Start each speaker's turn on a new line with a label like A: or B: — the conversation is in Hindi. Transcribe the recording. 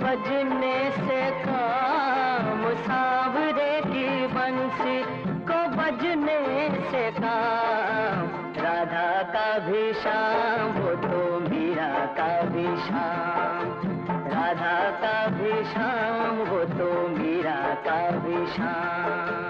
A: बजने से काम, सांवरे की बंसी को बजने से काम। राधा का भी शाम वो तो मीरा का भी शाम, राधा का भी शाम वो तो मीरा का भी शाम।